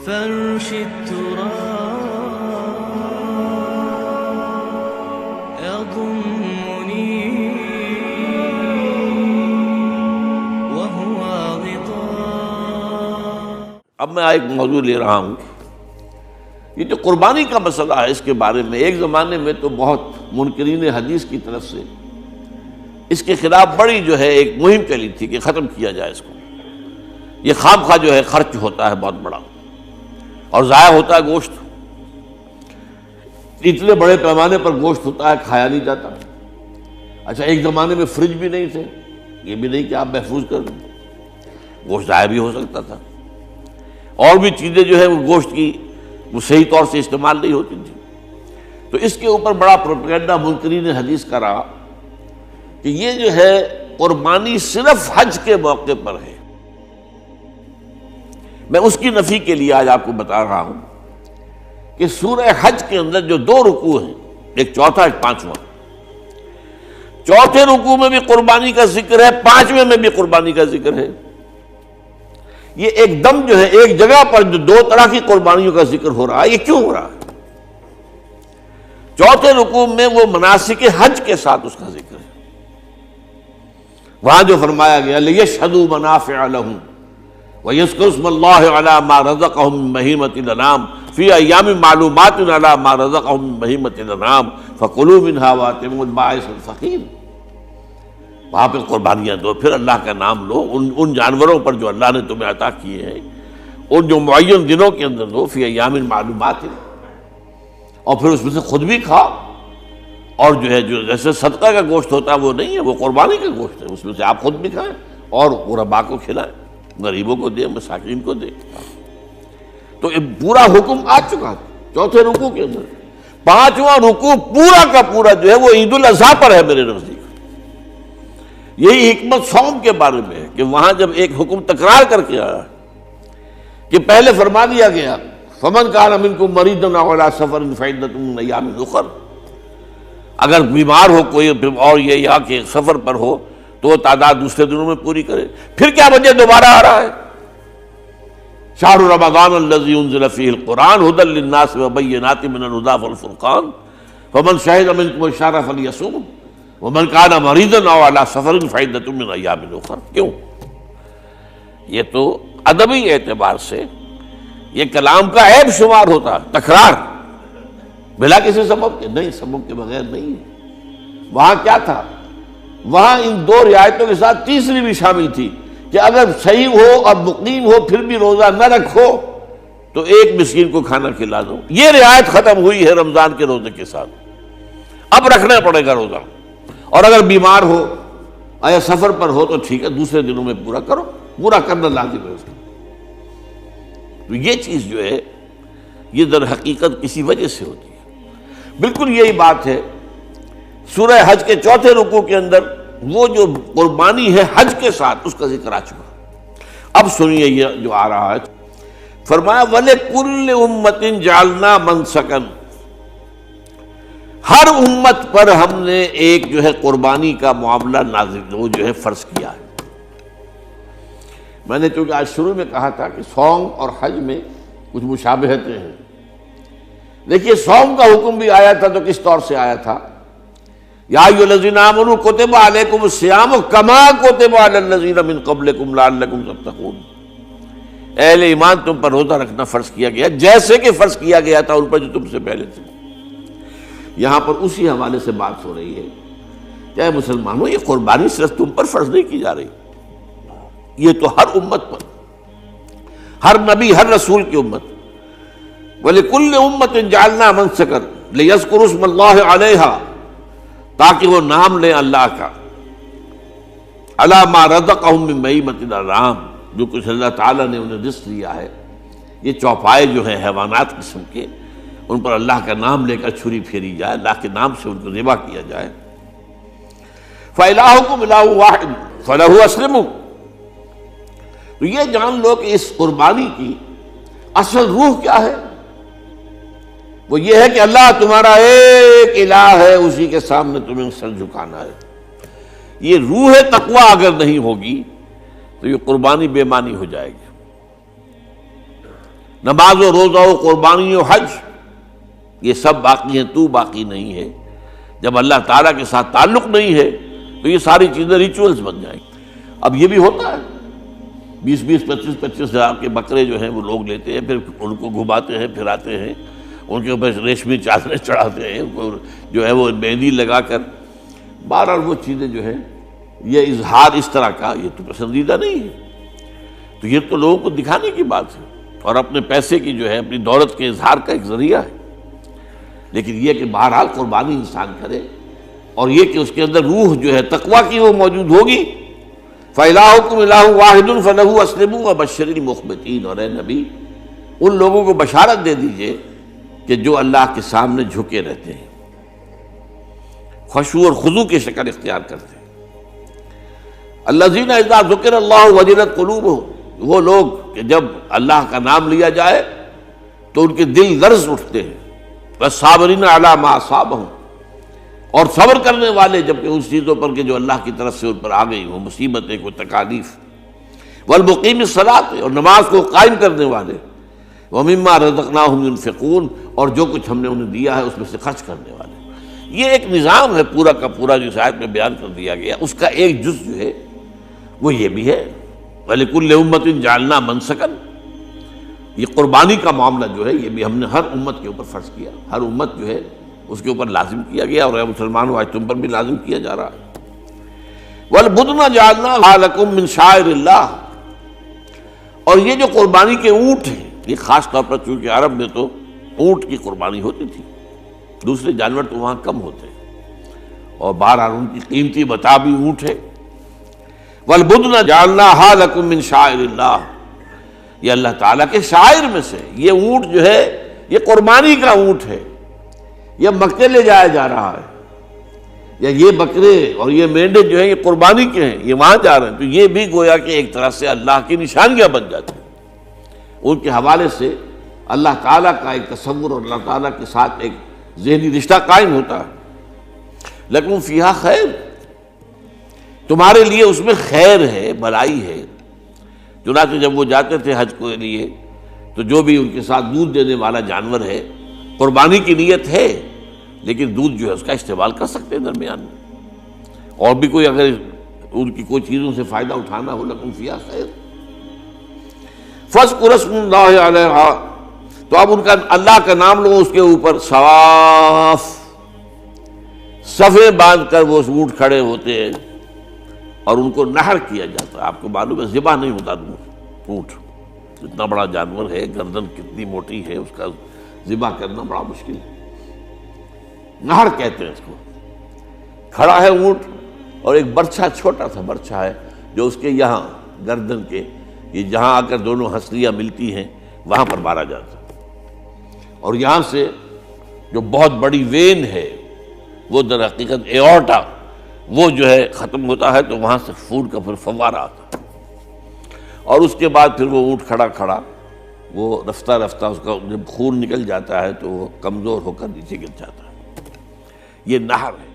فرش التراب يضمني وهو غطاء. اب میں ایک موضوع لے رہا ہوں. یہ جو قربانی کا مسئلہ ہے، اس کے بارے میں ایک زمانے میں تو بہت منکرین حدیث کی طرف سے اس کے خلاف بڑی جو ہے ایک مہم چلی تھی کہ ختم کیا جائے اس کو. یہ خام خواہ جو ہے خرچ ہوتا ہے بہت بڑا اور ضائع ہوتا ہے گوشت. اتنے بڑے پیمانے پر گوشت ہوتا ہے، کھایا نہیں جاتا. اچھا، ایک زمانے میں فریج بھی نہیں تھے، یہ بھی نہیں کہ آپ محفوظ کر لیں، گوشت ضائع بھی ہو سکتا تھا. اور بھی چیزیں جو ہے وہ گوشت کی وہ صحیح طور سے استعمال نہیں ہوتی تھی. تو اس کے اوپر بڑا پروپیگنڈا منکرین حدیث کا رہا کہ یہ جو ہے قربانی صرف حج کے موقع پر ہے. میں اس کی نفی کے لیے آج آپ کو بتا رہا ہوں کہ سورہ حج کے اندر جو دو رکوع ہیں، ایک چوتھا ایک پانچواں، چوتھے رکوع میں بھی قربانی کا ذکر ہے، پانچویں میں بھی قربانی کا ذکر ہے. یہ ایک دم جو ہے ایک جگہ پر جو دو طرح کی قربانیوں کا ذکر ہو رہا ہے، یہ کیوں ہو رہا ہے؟ چوتھے رکوع میں وہ مناسک حج کے ساتھ اس کا ذکر ہے. وہاں جو فرمایا گیا لِيَشْهَدُوا مَنَافِعَ لَهُمْ وَيَذْكُرُوا اسْمَ اللَّهِ عَلَىٰ مَا رَزَقَهُم مِّن بَهِيمَةِ الْأَنْعَامِ فِي أَيَّامٍ مَّعْلُومَاتٍ عَلَىٰ مَا رَزَقَهُم مِّن بَهِيمَةِ الْأَنْعَامِ فَكُلُوا مِنْهَا وَأَطْعِمُوا الْبَائِسَ الْفَقِيرَ. وہاں پہ قربانیاں دو، پھر اللہ کا نام لو ان جانوروں پر جو اللہ نے تمہیں عطا کیے ہیں، ان جو معین دنوں کے اندر دو، فی ایام معلومات، اور پھر اس میں سے خود بھی کھاؤ. اور جو ہے جو جیسے صدقہ کا گوشت ہوتا ہے وہ نہیں ہے، وہ قربانی کا گوشت ہے، اس میں سے آپ خود بھی کھائیں اور غرباء کو کھلائیں، غریبوں کو دیں، مساکین کو دیں. تو یہ پورا حکم آ چکا ہے چوتھے رکوع کے اندر. پانچواں رکوع پورا کا پورا جو ہے وہ عید الاضحیٰ پر ہے میرے نزدیک. یہی حکمت صوم کے بارے میں ہے کہ وہاں جب ایک حکم تکرار کر کے آیا کہ پہلے فرما دیا گیا فَمَنْ كَانَ مِنْكُمْ مَرِيضًا أَوْ عَلَىٰ سَفَرٍ فَعِدَّةٌ مِّنْ أَيَّامٍ أُخَرَ، اگر بیمار ہو کوئی اور یہ یا کہ سفر پر ہو تو وہ تعداد دوسرے دنوں میں پوری کرے. پھر کیا وجہ دوبارہ آ رہا ہے؟ شہر رمضان الذی انزل فیہ القرآن ھدی للناس وبینات من الھدی والفرقان فمن شہد منکم الشہر فلیصمہ ومن کان مریضا او علی سفر فعدۃ من ایام اخر. کیوں؟ یہ تو ادبی اعتبار سے یہ کلام کا عیب شمار ہوتا، تکرار بلا کسی سبب کے نہیں، سبب کے بغیر نہیں ہے. وہاں کیا تھا؟ وہاں ان دو رعایتوں کے ساتھ تیسری بھی شامل تھی کہ اگر صحیح ہو اور مقیم ہو پھر بھی روزہ نہ رکھو تو ایک مسکین کو کھانا کھلا دو. یہ رعایت ختم ہوئی ہے رمضان کے روزے کے ساتھ. اب رکھنا پڑے گا روزہ، اور اگر بیمار ہو یا سفر پر ہو تو ٹھیک ہے، دوسرے دنوں میں پورا کرو، پورا کرنا لازم ہے اس کا. تو یہ چیز جو ہے یہ در حقیقت کسی وجہ سے ہوتی ہے. بالکل یہی بات ہے سورہ حج کے چوتھے رکوع کے اندر وہ جو قربانی ہے حج کے ساتھ اس کا ذکر آ چکا. اب سنیے یہ جو آ رہا ہے، فرمایا وَلِكُلِّ أُمَّةٍ جَعَلْنَا مَنْسَكًا، ہر امت پر ہم نے ایک جو ہے قربانی کا معاملہ نازل وہ جو ہے فرض کیا ہے. میں نے چونکہ آج شروع میں کہا تھا کہ صوم اور حج میں کچھ مشابہتیں ہیں. دیکھیے صوم کا حکم بھی آیا تھا تو کس طور سے آیا تھا؟ یا ایھا الذین آمنوا کتب علیکم الصیام کما کتب علی الذین من قبلکم لعلکم تتقون. اہل ایمان تم پر روزہ رکھنا فرض کیا گیا جیسے کہ فرض کیا گیا تھا ان پر جو تم سے پہلے تھے. یہاں پر اسی حوالے سے بات ہو رہی ہے کہ اے مسلمانوں یہ قربانی صرف تم پر فرض نہیں کی جا رہی، یہ تو ہر امت پر، ہر نبی ہر رسول کی امت. وَلِكُلِّ أُمَّةٍ جَعَلْنَا مَنْسَكًا لِيَذْكُرُوا اسْمَ اللَّهِ عَلَيْهَا، تاکہ وہ نام لیں اللہ کا، عَلَىٰ مَا رَزَقَهُم مِّن بَهِیمَةِ الْأَنْعَامِ، جو کچھ اللہ تعالیٰ نے انہیں رزق دیا ہے. یہ چوپائے جو ہیں حیوانات قسم کے، ان پر اللہ کا نام لے کر چھری پھیری جائے، اللہ کے نام سے ان کو ذبح کیا جائے. فَإِلَٰهُكُمْ إِلَٰهٌ وَاحِدٌ فَلَهُ أَسْلِمُوا. تو یہ جان لو کہ اس قربانی کی اصل روح کیا ہے؟ وہ یہ ہے کہ اللہ تمہارا ایک الہ ہے، اسی کے سامنے تمہیں سر جھکانا ہے. یہ روح تقوی اگر نہیں ہوگی تو یہ قربانی بے معنی ہو جائے گی. نماز و روزہ و قربانی و حج یہ سب باقی ہیں، تو باقی نہیں ہے۔ جب اللہ تعالیٰ کے ساتھ تعلق نہیں ہے تو یہ ساری چیزیں ریچولز بن جائیں گی۔ اب یہ بھی ہوتا ہے 20-25 ہزار کے بکرے جو ہیں وہ لوگ لیتے ہیں، پھر ان کو گھماتے ہیں، پھراتے ہیں، ان کے اوپر ریشمی چادریں چڑھاتے ہیں، ان کو جو ہے وہ مہندی لگا کر، بہرحال وہ چیزیں جو ہیں یہ اظہار اس طرح کا یہ تو پسندیدہ نہیں ہے۔ تو یہ تو لوگوں کو دکھانے کی بات ہے اور اپنے پیسے کی جو ہے اپنی دولت کے اظہار کا ایک ذریعہ ہے، لیکن یہ کہ بہرحال قربانی انسان کرے اور یہ کہ اس کے اندر روح جو ہے تقویٰ کی وہ موجود ہوگی۔ فَإِلَٰهُكُمْ إِلَٰهٌ وَاحِدٌ فَلَهُ أَسْلِمُوا وَبَشِّرِ الْمُخْبِتِينَ، اور اے نبی ان لوگوں کو بشارت دے دیجئے کہ جو اللہ کے سامنے جھکے رہتے ہیں، خشوع اور خضوع کی شکل اختیار کرتے ہیں۔ الَّذِينَ إِذَا ذُكِرَ اللَّهُ وَجِلَتْ قُلُوبُهُمْ، وہ لوگ کہ جب اللہ کا نام لیا جائے تو ان کے دل لرز اٹھتے ہیں۔ وَالصَّابِرِينَ عَلَىٰ مَا أَصَابَهُمْ، اور صبر کرنے والے جبکہ اس چیزوں پر کہ جو اللہ کی طرف سے ان پر آ گئی، وہ مصیبتیں، کوئی تکالیف۔ والمقیم الصلاۃ، اور نماز کو قائم کرنے والے۔ ومما رزقناہم ينفقون، اور جو کچھ ہم نے انہیں دیا ہے اس میں سے خرچ کرنے والے۔ یہ ایک نظام ہے پورا کا پورا جو اس آیت میں بیان کر دیا گیا، اس کا ایک جز جو ہے وہ یہ بھی ہے وَلِكُلِّ أُمَّةٍ جَعَلْنَا مَنسَكًا، یہ قربانی کا معاملہ جو ہے یہ بھی ہم نے ہر امت کے اوپر فرض کیا، ہر امت جو ہے اس کے اوپر لازم کیا گیا، اور اے مسلمانوں آج تم پر بھی لازم کیا جا رہا ہے۔ وَالْبُدْنَ جَعَلْنَاهَا لَكُم مِّن شَعَائِرِ اللَّهِ، اور یہ جو قربانی کے اونٹ ہیں، یہ خاص طور پر چونکہ عرب میں تو اونٹ کی قربانی ہوتی تھی، دوسرے جانور تو وہاں کم ہوتے ہیں، اور بہرحال ان کی قیمتی متاع بھی اونٹ ہے۔ وَالْبُدْنَ جَعَلْنَاهَا لَكُم مِّن شَعَائِرِ اللَّهِ، یہ اللہ تعالیٰ کے شاعر میں سے یہ اونٹ جو ہے یہ قربانی کا اونٹ ہے، یہ مکے لے جایا جا رہا ہے، یا یہ بکرے اور یہ مینڈے جو ہیں یہ قربانی کے ہیں، یہ وہاں جا رہے ہیں، تو یہ بھی گویا کہ ایک طرح سے اللہ کی نشانیاں بن جاتی ہیں۔ ان کے حوالے سے اللہ تعالیٰ کا ایک تصور اور اللہ تعالیٰ کے ساتھ ایک ذہنی رشتہ قائم ہوتا ہے۔ لیکن فیہا خیر، تمہارے لیے اس میں خیر ہے، بھلائی ہے۔ چنانچہ جب وہ جاتے تھے حج کے لیے تو جو بھی ان کے ساتھ دودھ دینے والا جانور ہے، قربانی کی نیت ہے لیکن دودھ جو ہے اس کا استعمال کر سکتے ہیں درمیان میں، اور بھی کوئی اگر ان کی کوئی چیزوں سے فائدہ اٹھانا ہو، لکم فیہا خیر۔ فاذکروا اسم اللہ علیہا، تو اب ان کا اللہ کا نام لو اس کے اوپر، صواف، صفیں باندھ کر وہ اونٹ کھڑے ہوتے ہیں اور ان کو نحر کیا جاتا ہے۔ آپ کو معلوم ہے ذبح نہیں ہوتا اونٹ، اتنا بڑا جانور ہے، گردن کتنی موٹی ہے، اس کا ذبح کرنا بڑا مشکل ہے، نہر کہتے ہیں اس کو۔ کھڑا ہے اونٹ اور ایک برچھا، چھوٹا سا برچھا ہے جو اس کے یہاں گردن کے یہ جہاں آ کر دونوں ہنسلیاں ملتی ہیں وہاں پر مارا جاتا ہے، اور یہاں سے جو بہت بڑی وین ہے وہ در حقیقت ایورٹا، وہ جو ہے ختم ہوتا ہے، تو وہاں سے خون کا پھر فوارہ آتا ہے، اور اس کے بعد پھر وہ اونٹ کھڑا کھڑا وہ رفتہ رفتہ اس کا جب خون نکل جاتا ہے تو وہ کمزور ہو کر نیچے گر جاتا ہے۔ یہ نہر ہے۔